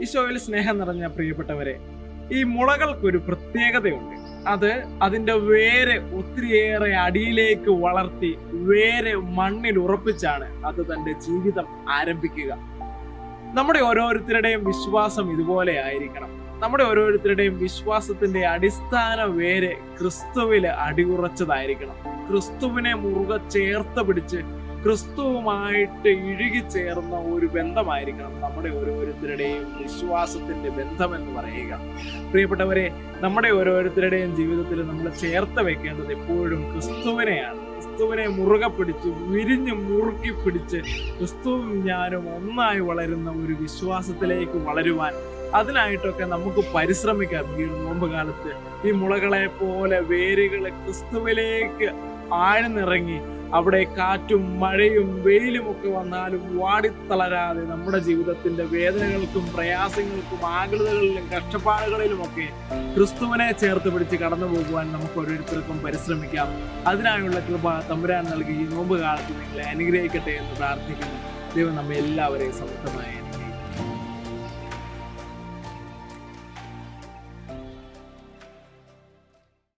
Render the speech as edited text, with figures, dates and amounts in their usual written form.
ഈശോയിൽ സ്നേഹം നിറഞ്ഞ പ്രിയപ്പെട്ടവരെ, ഈ മുളകൾക്കൊരു പ്രത്യേകതയുണ്ട്. അത് അതിൻ്റെ വേര് ഒത്തിരിയേറെ അടിയിലേക്ക് വളർത്തി വേര് മണ്ണിൽ ഉറപ്പിച്ചാണ് അത് തൻ്റെ ജീവിതം ആരംഭിക്കുക. നമ്മുടെ ഓരോരുത്തരുടെയും വിശ്വാസം ഇതുപോലെ ആയിരിക്കണം. നമ്മുടെ ഓരോരുത്തരുടെയും വിശ്വാസത്തിന്റെ അടിസ്ഥാന വേര് ക്രിസ്തുവില് അടിയുറച്ചതായിരിക്കണം. ക്രിസ്തുവിനെ മുറുകെ ചേർത്ത് പിടിച്ച് ക്രിസ്തുവുമായിട്ട് ഇഴുകിച്ചേർന്ന ഒരു ബന്ധമായിരിക്കണം നമ്മുടെ ഓരോരുത്തരുടെയും വിശ്വാസത്തിന്റെ ബന്ധം എന്ന് പറയുക. പ്രിയപ്പെട്ടവരെ, നമ്മുടെ ഓരോരുത്തരുടെയും ജീവിതത്തിൽ നമ്മൾ ചേർത്ത് വെക്കേണ്ടത് എപ്പോഴും ക്രിസ്തുവിനെയാണ്. ക്രിസ്തുവിനെ മുറുകെ പിടിച്ച് വിരിഞ്ഞ് മുറുക്കി പിടിച്ച് ക്രിസ്തുവും ഞാനും ഒന്നായി വളരുന്ന ഒരു വിശ്വാസത്തിലേക്ക് വളരുവാൻ അതിനായിട്ടൊക്കെ നമുക്ക് പരിശ്രമിക്കാം. ഈ നോമ്പ് കാലത്ത് ഈ മുളകളെ പോലെ വേരുകളെ ക്രിസ്തുവിലേക്ക് ആഴ്ന്നിറങ്ങി അവിടെ കാറ്റും മഴയും വെയിലും ഒക്കെ വന്നാലും വാടിത്തളരാതെ നമ്മുടെ ജീവിതത്തിന്റെ വേദനകൾക്കും പ്രയാസങ്ങൾക്കും ആകുലതകളിലും കഷ്ടപ്പാടുകളിലുമൊക്കെ ക്രിസ്തുവിനെ ചേർത്ത് പിടിച്ച് കടന്നു പോകുവാൻ നമുക്ക് ഓരോരുത്തർക്കും പരിശ്രമിക്കാം. അതിനായുള്ള കൃപ തമ്പുരാൻ നൽകി ഈ നോമ്പ് കാലത്ത് നിങ്ങളെ അനുഗ്രഹിക്കട്ടെ എന്ന് പ്രാർത്ഥിക്കുന്നു. ദൈവം നമ്മെ എല്ലാവരെയും സമൃദ്ധമായി